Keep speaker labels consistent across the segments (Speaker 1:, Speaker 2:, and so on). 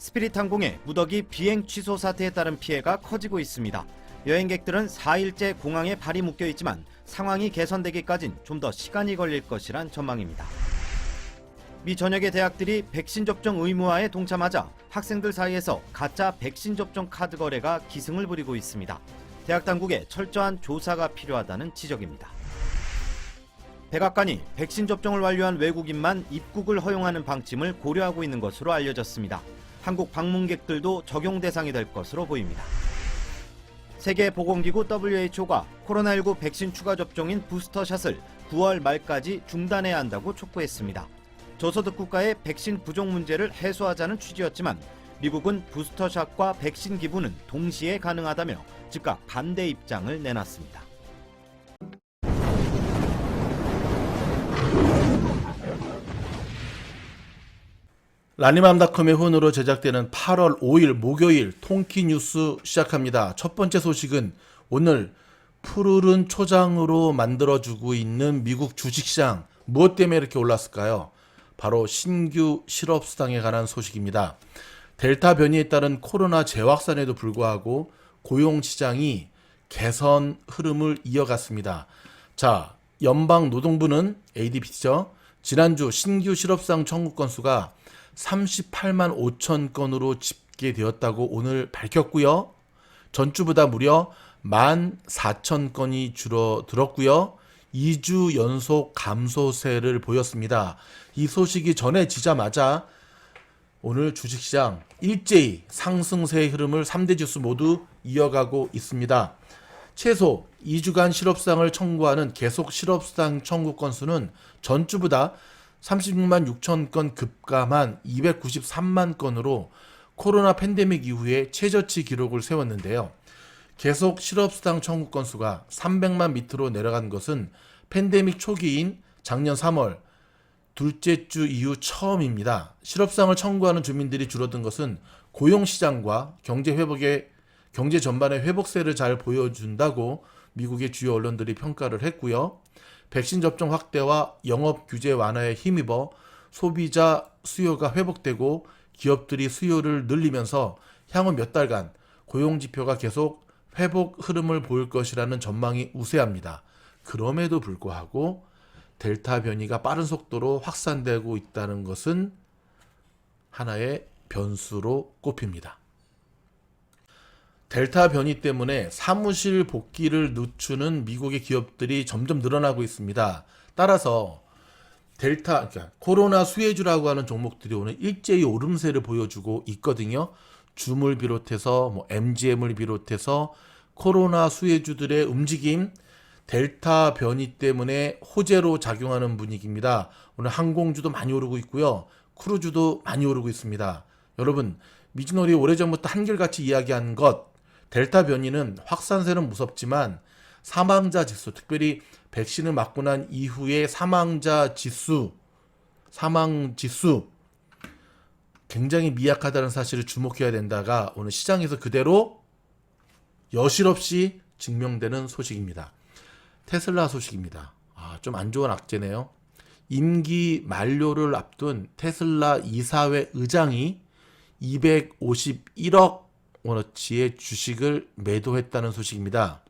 Speaker 1: 스피릿항공의 무더기 비행 취소 사태에 따른 피해가 커지고 있습니다. 여행객들은 4일째 공항에 발이 묶여 있지만 상황이 개선되기까진 좀 더 시간이 걸릴 것이란 전망입니다. 미 전역의 대학들이 백신 접종 의무화에 동참하자 학생들 사이에서 가짜 백신 접종 카드 거래가 기승을 부리고 있습니다. 대학 당국에 철저한 조사가 필요하다는 지적입니다. 백악관이 백신 접종을 완료한 외국인만 입국을 허용하는 방침을 고려하고 있는 것으로 알려졌습니다. 한국 방문객들도 적용 대상이 될 것으로 보입니다. 세계보건기구 WHO가 코로나19 백신 추가 접종인 부스터샷을 9월 말까지 중단해야 한다고 촉구했습니다. 저소득 국가의 백신 부족 문제를 해소하자는 취지였지만 미국은 부스터샷과 백신 기부는 동시에 가능하다며 즉각 반대 입장을 내놨습니다.
Speaker 2: 라니맘닷컴의 후원으로 제작되는 8월 5일 목요일 통키뉴스 시작합니다. 첫 번째 소식은 오늘 푸르른 초장으로 만들어주고 있는 미국 주식시장, 무엇 때문에 이렇게 올랐을까요? 바로 신규 실업수당에 관한 소식입니다. 델타 변이에 따른 코로나 재확산에도 불구하고 고용시장이 개선 흐름을 이어갔습니다. 자, 연방노동부는 ADP죠. 지난주 신규 실업수당 청구 건수가 38만 5천 건으로 집계되었다고 오늘 밝혔고요. 전주보다 무려 1만 4천 건이 줄어들었고요. 2주 연속 감소세를 보였습니다. 이 소식이 전해지자마자 오늘 주식시장 일제히 상승세의 흐름을 3대 지수 모두 이어가고 있습니다. 최소 2주간 실업수당을 청구하는 계속 실업수당 청구 건수는 전주보다 36만 6천 건 급감한 293만 건으로 코로나 팬데믹 이후에 최저치 기록을 세웠는데요. 계속 실업수당 청구 건수가 300만 밑으로 내려간 것은 팬데믹 초기인 작년 3월 둘째 주 이후 처음입니다. 실업수당을 청구하는 주민들이 줄어든 것은 고용시장과 경제 전반의 회복세를 잘 보여준다고 미국의 주요 언론들이 평가를 했고요. 백신 접종 확대와 영업 규제 완화에 힘입어 소비자 수요가 회복되고 기업들이 수요를 늘리면서 향후 몇 달간 고용지표가 계속 회복 흐름을 보일 것이라는 전망이 우세합니다. 그럼에도 불구하고 델타 변이가 빠른 속도로 확산되고 있다는 것은 하나의 변수로 꼽힙니다. 델타 변이 때문에 사무실 복귀를 늦추는 미국의 기업들이 점점 늘어나고 있습니다. 따라서 그러니까 코로나 수혜주라고 하는 종목들이 오늘 일제히 오름세를 보여주고 있거든요. 줌을 비롯해서 MGM을 비롯해서 코로나 수혜주들의 움직임, 델타 변이 때문에 호재로 작용하는 분위기입니다. 오늘 항공주도 많이 오르고 있고요. 크루즈도 많이 오르고 있습니다. 여러분, 미즈노리 오래전부터 한결같이 이야기한 것, 델타 변이는 확산세는 무섭지만 사망자 지수, 특별히 백신을 맞고 난 이후에 사망 지수 굉장히 미약하다는 사실을 주목해야 된다가 오늘 시장에서 그대로 여실없이 증명되는 소식입니다. 테슬라 소식입니다. 좀 안 좋은 악재네요. 임기 만료를 앞둔 테슬라 이사회 의장이 251억 원어치의 주식을 매도했다는 소식입니다.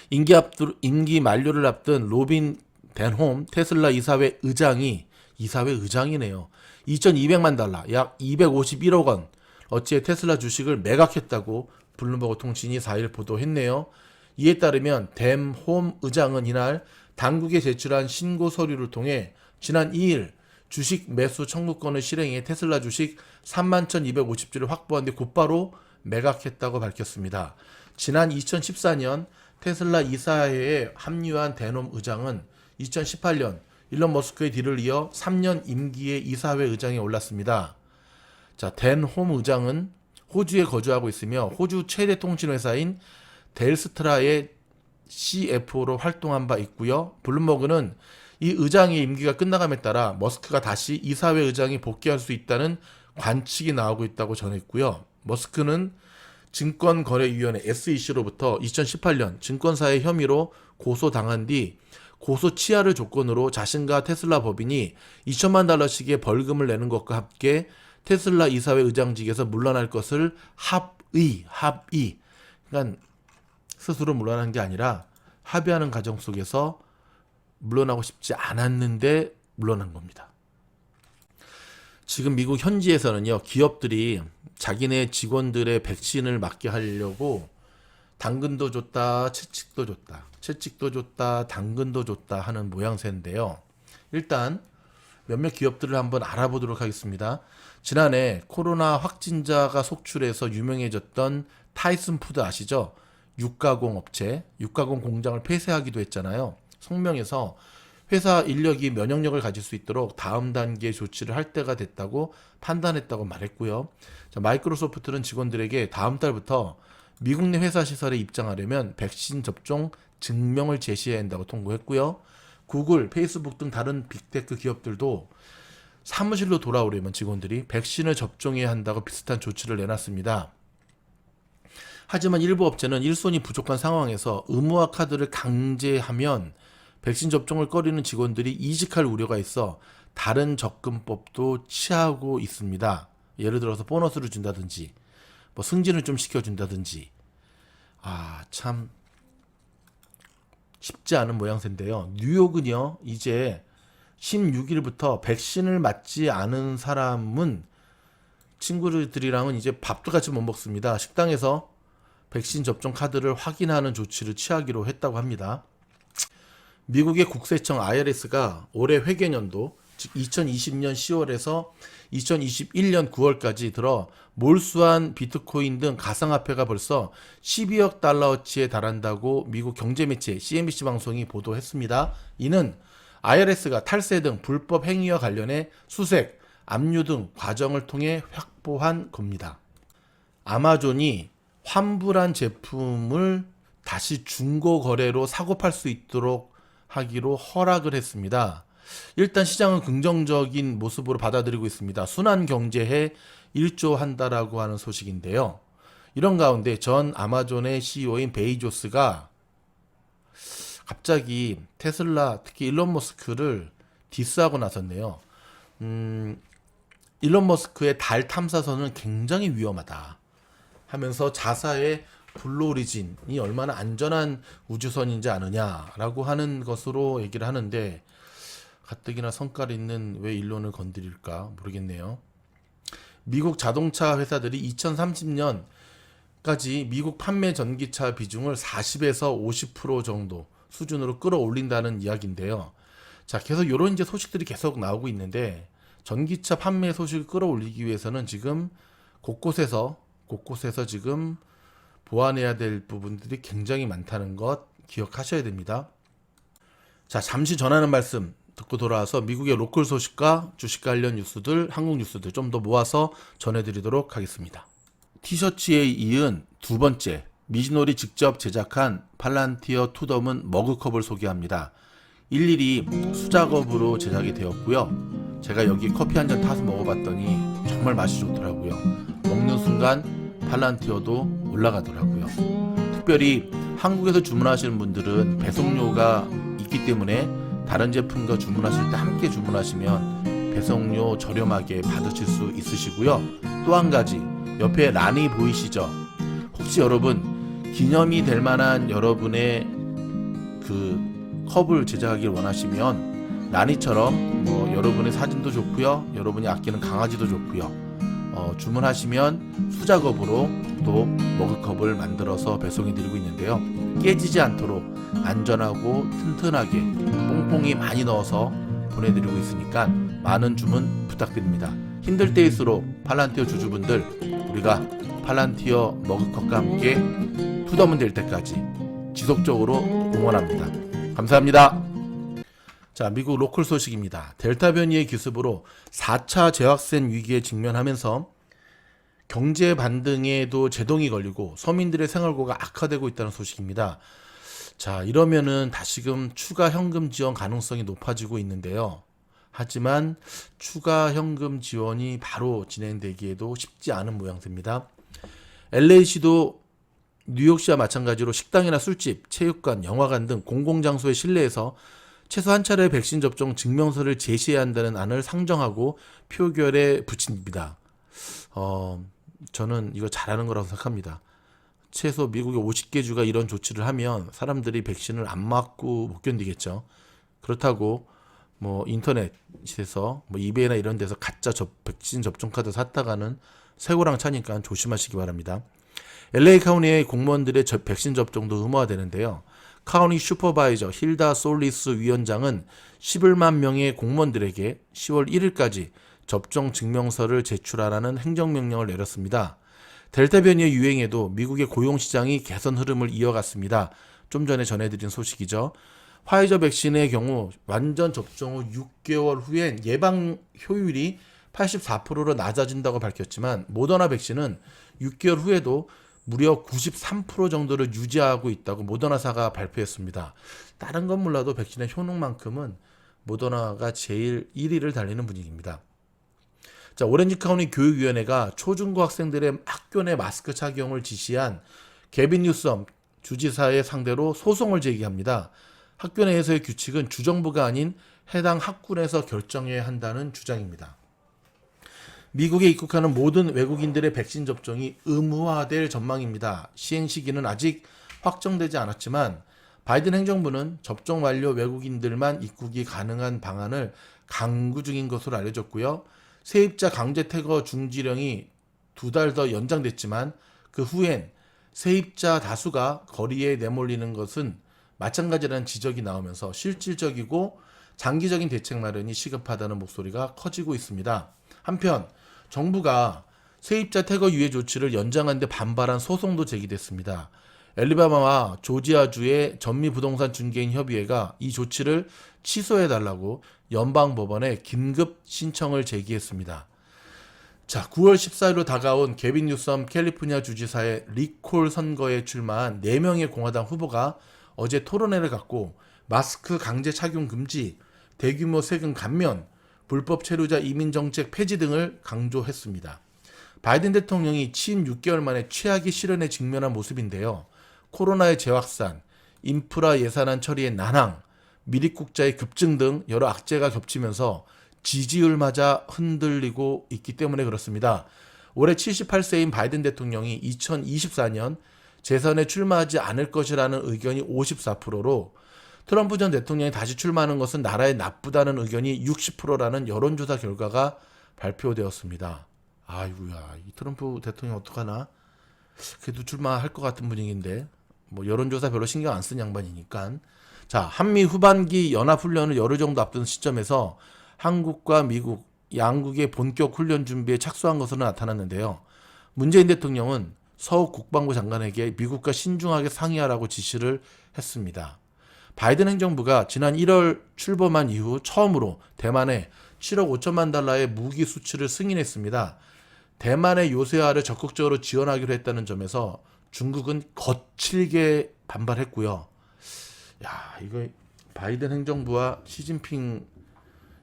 Speaker 2: 임기 만료를 앞둔 로빈 덴홈 테슬라 이사회 의장이네요. 2,200만 달러, 약 251억 원 어치의 테슬라 주식을 매각했다고 블룸버그 통신이 4일 보도했네요. 이에 따르면 덴홈 의장은 이날 당국에 제출한 신고 서류를 통해 지난 2일 주식 매수 청구권을 실행해 테슬라 주식 31,250주를 확보한 뒤 곧바로 매각했다고 밝혔습니다. 지난 2014년 테슬라 이사회에 합류한 덴홈 의장은 2018년 일론 머스크의 뒤를 이어 3년 임기의 이사회 의장에 올랐습니다. 자, 덴홈 의장은 호주에 거주하고 있으며 호주 최대 통신회사인 델스트라의 CFO로 활동한 바 있고요. 블룸버그는 이 의장의 임기가 끝나감에 따라 머스크가 다시 이사회 의장이 복귀할 수 있다는 관측이 나오고 있다고 전했고요. 머스크는 증권거래위원회 SEC로부터 2018년 증권사의 혐의로 고소당한 뒤 고소 취하를 조건으로 자신과 테슬라 법인이 $2천만 달러씩의 벌금을 내는 것과 함께 테슬라 이사회 의장직에서 물러날 것을 합의. 그러니까 스스로 물러난 게 아니라 합의하는 과정 속에서 물러나고 싶지 않았는데 물러난 겁니다. 지금 미국 현지에서는요, 기업들이 자기네 직원들의 백신을 맞게 하려고 당근도 줬다, 채찍도 줬다, 당근도 줬다 하는 모양새인데요. 일단 몇몇 기업들을 한번 알아보도록 하겠습니다. 지난해 코로나 확진자가 속출해서 유명해졌던 타이슨 푸드 아시죠? 육가공 업체, 육가공 공장을 폐쇄하기도 했잖아요. 성명에서 회사 인력이 면역력을 가질 수 있도록 다음 단계 조치를 할 때가 됐다고 판단했다고 말했고요. 자, 마이크로소프트는 직원들에게 다음 달부터 미국 내 회사 시설에 입장하려면 백신 접종 증명을 제시해야 한다고 통보했고요. 구글, 페이스북 등 다른 빅테크 기업들도 사무실로 돌아오려면 직원들이 백신을 접종해야 한다고 비슷한 조치를 내놨습니다. 하지만 일부 업체는 일손이 부족한 상황에서 의무화 카드를 강제하면 백신 접종을 꺼리는 직원들이 이직할 우려가 있어 다른 접근법도 취하고 있습니다. 예를 들어서 보너스를 준다든지 뭐 승진을 좀 시켜준다든지. 참 쉽지 않은 모양새인데요. 뉴욕은요, 이제 16일부터 백신을 맞지 않은 사람은 친구들이랑은 이제 밥도 같이 못 먹습니다. 식당에서 백신 접종 카드를 확인하는 조치를 취하기로 했다고 합니다. 미국의 국세청 IRS가 올해 회계년도, 즉 2020년 10월에서 2021년 9월까지 들어 몰수한 비트코인 등 가상화폐가 벌써 12억 달러어치에 달한다고 미국 경제매체 CNBC 방송이 보도했습니다. 이는 IRS가 탈세 등 불법 행위와 관련해 수색, 압류 등 과정을 통해 확보한 겁니다. 아마존이 환불한 제품을 다시 중고 거래로 사고 팔 수 있도록 하기로 허락을 했습니다. 일단 시장은 긍정적인 모습으로 받아들이고 있습니다. 순환 경제에 일조한다라고 하는 소식인데요. 이런 가운데 전 아마존의 CEO인 베이조스가 갑자기 테슬라, 특히 일론 머스크를 디스하고 나섰네요. 일론 머스크의 달 탐사선은 굉장히 위험하다 하면서 자사의 블루 오리진이 얼마나 안전한 우주선인지 아느냐라고 하는 것으로 얘기를 하는데, 가뜩이나 성깔 있는 왜 일론을 건드릴까 모르겠네요. 미국 자동차 회사들이 2030년까지 미국 판매 전기차 비중을 40에서 50% 정도 수준으로 끌어올린다는 이야기인데요. 자, 계속 이런 이제 소식들이 계속 나오고 있는데, 전기차 판매 소식을 끌어올리기 위해서는 지금 곳곳에서 지금 보완해야 될 부분들이 굉장히 많다는 것 기억하셔야 됩니다. 자, 잠시 전하는 말씀 듣고 돌아와서 미국의 로컬 소식과 주식 관련 뉴스들, 한국 뉴스들 좀 더 모아서 전해드리도록 하겠습니다. 티셔츠에 이은 두 번째, 미즈놀이 직접 제작한 팔란티어 투덤은 머그컵을 소개합니다. 일일이 수작업으로 제작이 되었고요. 제가 여기 커피 한 잔 타서 먹어봤더니 정말 맛이 좋더라고요. 먹는 순간 팔란티어도 올라가더라고요. 특별히 한국에서 주문하시는 분들은 배송료가 있기 때문에 다른 제품과 주문하실 때 함께 주문하시면 배송료 저렴하게 받으실 수 있으시고요. 또 한 가지, 옆에 란이 보이시죠? 혹시 여러분 기념이 될 만한 여러분의 그 컵을 제작하길 원하시면 란이처럼 뭐 여러분의 사진도 좋고요, 여러분이 아끼는 강아지도 좋고요, 주문하시면 수작업으로 또 머그컵을 만들어서 배송해드리고 있는데요. 깨지지 않도록 안전하고 튼튼하게 뽕뽕이 많이 넣어서 보내드리고 있으니까 많은 주문 부탁드립니다. 힘들 때일수록 팔란티어 주주분들, 우리가 팔란티어 머그컵과 함께 투덤은 될 때까지 지속적으로 응원합니다. 감사합니다. 자, 미국 로컬 소식입니다. 델타 변이의 기습으로 4차 재확산 위기에 직면하면서 경제 반등에도 제동이 걸리고 서민들의 생활고가 악화되고 있다는 소식입니다. 자, 이러면은 다시금 추가 현금 지원 가능성이 높아지고 있는데요. 하지만 추가 현금 지원이 바로 진행되기에도 쉽지 않은 모양새입니다. LA시도 뉴욕시와 마찬가지로 식당이나 술집, 체육관, 영화관 등 공공장소의 실내에서 최소 한 차례 백신 접종 증명서를 제시해야 한다는 안을 상정하고 표결에 붙입니다. 저는 이거 잘하는 거라고 생각합니다. 최소 미국의 50개 주가 이런 조치를 하면 사람들이 백신을 안 맞고 못 견디겠죠. 그렇다고 뭐 인터넷에서 뭐 이베이나 이런 데서 가짜 백신 접종 카드 샀다가는 새고랑 차니까 조심하시기 바랍니다. LA 카운티의 공무원들의 백신 접종도 의무화되는데요. 카운티 슈퍼바이저 힐다 솔리스 위원장은 11만 명의 공무원들에게 10월 1일까지 접종 증명서를 제출하라는 행정명령을 내렸습니다. 델타 변이의 유행에도 미국의 고용시장이 개선 흐름을 이어갔습니다. 좀 전에 전해드린 소식이죠. 화이저 백신의 경우 완전 접종 후 6개월 후엔 예방 효율이 84%로 낮아진다고 밝혔지만 모더나 백신은 6개월 후에도 무려 93% 정도를 유지하고 있다고 모더나사가 발표했습니다. 다른 건 몰라도 백신의 효능만큼은 모더나가 제일 1위를 달리는 분위기입니다. 자, 오렌지 카운티 교육위원회가 초중고 학생들의 학교 내 마스크 착용을 지시한 개빈 뉴섬 주지사의 상대로 소송을 제기합니다. 학교 내에서의 규칙은 주정부가 아닌 해당 학군에서 결정해야 한다는 주장입니다. 미국에 입국하는 모든 외국인들의 백신 접종이 의무화될 전망입니다. 시행 시기는 아직 확정되지 않았지만 바이든 행정부는 접종 완료 외국인들만 입국이 가능한 방안을 강구 중인 것으로 알려졌고요. 세입자 강제 퇴거 중지령이 2달 더 연장됐지만 그 후엔 세입자 다수가 거리에 내몰리는 것은 마찬가지라는 지적이 나오면서 실질적이고 장기적인 대책 마련이 시급하다는 목소리가 커지고 있습니다. 한편 정부가 세입자 퇴거 유예 조치를 연장한 데 반발한 소송도 제기됐습니다. 앨리바마와 조지아주의 전미부동산 중개인 협의회가 이 조치를 취소해달라고 연방법원에 긴급 신청을 제기했습니다. 자, 9월 14일로 다가온 개빈 뉴섬 캘리포니아 주지사의 리콜 선거에 출마한 4명의 공화당 후보가 어제 토론회를 갖고 마스크 강제 착용 금지, 대규모 세금 감면, 불법 체류자 이민 정책 폐지 등을 강조했습니다. 바이든 대통령이 취임 6개월 만에 최악의 실현에 직면한 모습인데요. 코로나의 재확산, 인프라 예산안 처리의 난항, 미립국자의 급증 등 여러 악재가 겹치면서 지지율마저 흔들리고 있기 때문에 그렇습니다. 올해 78세인 바이든 대통령이 2024년 재선에 출마하지 않을 것이라는 의견이 54%로 트럼프 전 대통령이 다시 출마하는 것은 나라에 나쁘다는 의견이 60%라는 여론조사 결과가 발표되었습니다. 아이고야, 이 트럼프 대통령 어떡하나? 그래도 출마할 것 같은 분위기인데 뭐 여론조사 별로 신경 안 쓴 양반이니까. 자, 한미 후반기 연합훈련을 열흘 정도 앞둔 시점에서 한국과 미국 양국의 본격 훈련 준비에 착수한 것으로 나타났는데요. 문재인 대통령은 서욱 국방부 장관에게 미국과 신중하게 상의하라고 지시를 했습니다. 바이든 행정부가 지난 1월 출범한 이후 처음으로 대만에 7억 5천만 달러의 무기 수출을 승인했습니다. 대만의 요새화를 적극적으로 지원하기로 했다는 점에서 중국은 거칠게 반발했고요. 야, 이거 바이든 행정부와 시진핑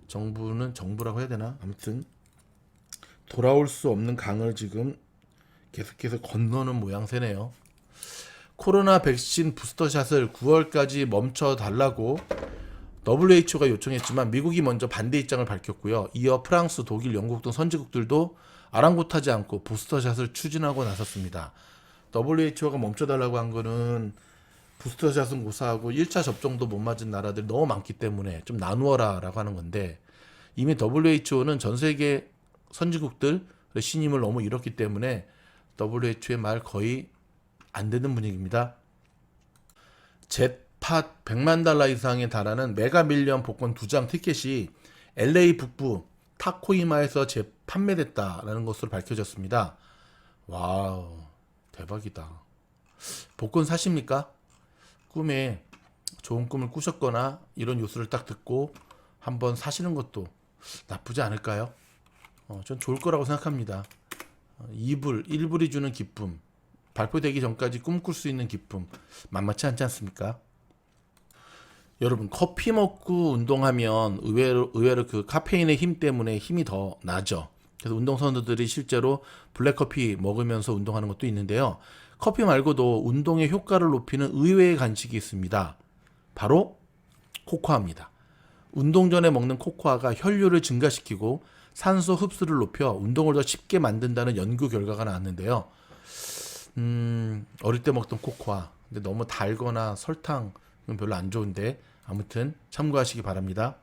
Speaker 2: 정부는 정부라고 해야 되나? 아무튼 돌아올 수 없는 강을 지금 계속해서 건너는 모양새네요. 코로나 백신 부스터샷을 9월까지 멈춰달라고 WHO가 요청했지만 미국이 먼저 반대 입장을 밝혔고요. 이어 프랑스, 독일, 영국 등 선진국들도 아랑곳하지 않고 부스터샷을 추진하고 나섰습니다. WHO가 멈춰달라고 한 거는 부스터샷은 고사하고 1차 접종도 못 맞은 나라들이 너무 많기 때문에 좀 나누어라 라고 하는 건데 이미 WHO는 전 세계 선진국들의 신임을 너무 잃었기 때문에 WHO의 말 거의 안 되는 분위기입니다. 젯팟 100만 달러 이상에 달하는 메가 밀리언 복권 2장 티켓이 LA 북부 타코이마에서 재판매됐다라는 것으로 밝혀졌습니다. 와우, 대박이다. 복권 사십니까? 꿈에 좋은 꿈을 꾸셨거나 이런 뉴스를 딱 듣고 한번 사시는 것도 나쁘지 않을까요? 전 좋을 거라고 생각합니다. 1불이 주는 기쁨, 발표되기 전까지 꿈꿀 수 있는 기쁨, 만만치 않지 않습니까? 여러분, 커피 먹고 운동하면 의외로 그 카페인의 힘 때문에 힘이 더 나죠. 그래서 운동선수들이 실제로 블랙커피 먹으면서 운동하는 것도 있는데요. 커피 말고도 운동의 효과를 높이는 의외의 간식이 있습니다. 바로 코코아입니다. 운동 전에 먹는 코코아가 혈류를 증가시키고 산소 흡수를 높여 운동을 더 쉽게 만든다는 연구 결과가 나왔는데요. 어릴 때 먹던 코코아, 근데 너무 달거나 설탕은 별로 안 좋은데 아무튼 참고하시기 바랍니다.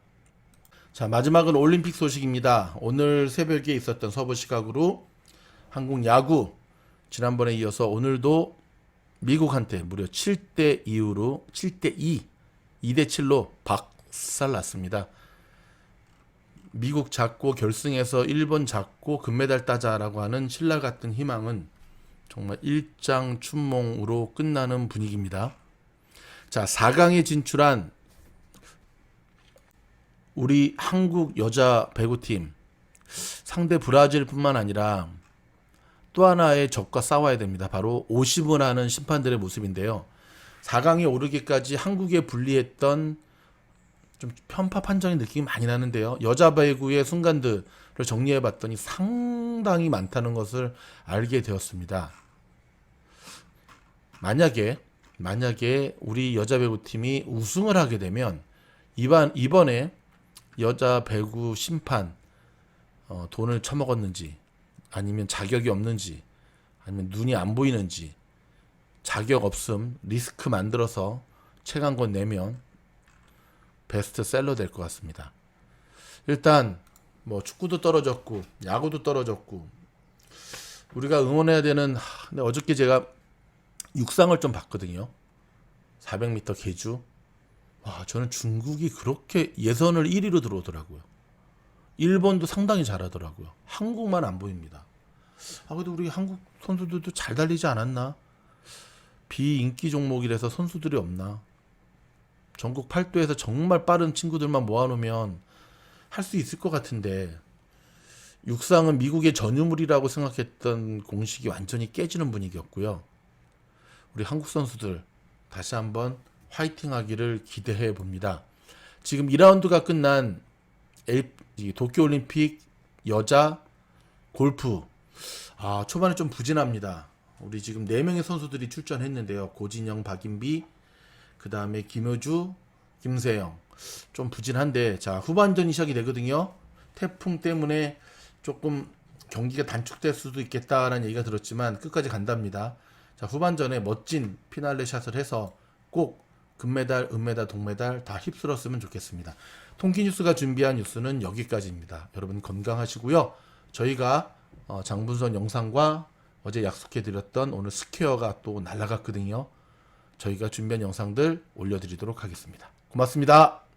Speaker 2: 자, 마지막은 올림픽 소식입니다. 오늘 새벽에 있었던 서부 시각으로 한국 야구, 지난번에 이어서 오늘도 미국한테 무려 7대 2로 2대 7로 박살났습니다. 미국 잡고 결승에서 일본 잡고 금메달 따자라고 하는 신라 같은 희망은 정말 일장춘몽으로 끝나는 분위기입니다. 자, 4강에 진출한 우리 한국 여자 배구팀, 상대 브라질뿐만 아니라 또 하나의 적과 싸워야 됩니다. 바로 오시무라는 심판들의 모습인데요. 4강에 오르기까지 한국에 불리했던 좀 편파 판정의 느낌이 많이 나는데요. 여자 배구의 순간들을 정리해 봤더니 상당히 많다는 것을 알게 되었습니다. 만약에 우리 여자 배구팀이 우승을 하게 되면 이번에 여자 배구 심판 돈을 처먹었는지, 아니면 자격이 없는지, 아니면 눈이 안 보이는지, 자격 없음 리스크 만들어서 책 한 권 내면 베스트셀러 될 것 같습니다. 일단 뭐 축구도 떨어졌고 야구도 떨어졌고 우리가 응원해야 되는, 근데 어저께 제가 육상을 좀 봤거든요. 400m 계주. 와, 저는 중국이 그렇게 예선을 1위로 들어오더라고요. 일본도 상당히 잘하더라고요. 한국만 안 보입니다. 그래도 우리 한국 선수들도 잘 달리지 않았나? 비인기 종목이라서 선수들이 없나? 전국 8도에서 정말 빠른 친구들만 모아놓으면 할 수 있을 것 같은데, 육상은 미국의 전유물이라고 생각했던 공식이 완전히 깨지는 분위기였고요. 우리 한국 선수들 다시 한번 화이팅 하기를 기대해 봅니다. 지금 2라운드가 끝난 도쿄올림픽 여자 골프, 초반에 좀 부진합니다. 우리 지금 4명의 선수들이 출전했는데요. 고진영, 박인비, 그 다음에 김효주, 김세영. 좀 부진한데, 자, 후반전이 시작이 되거든요. 태풍 때문에 조금 경기가 단축될 수도 있겠다라는 얘기가 들었지만 끝까지 간답니다. 자, 후반전에 멋진 피날레 샷을 해서 꼭 금메달, 은메달, 동메달 다 휩쓸었으면 좋겠습니다. 통키뉴스가 준비한 뉴스는 여기까지입니다. 여러분 건강하시고요. 저희가 장분선 영상과 어제 약속해드렸던 오늘 스퀘어가 또 날아갔거든요. 저희가 준비한 영상들 올려드리도록 하겠습니다. 고맙습니다.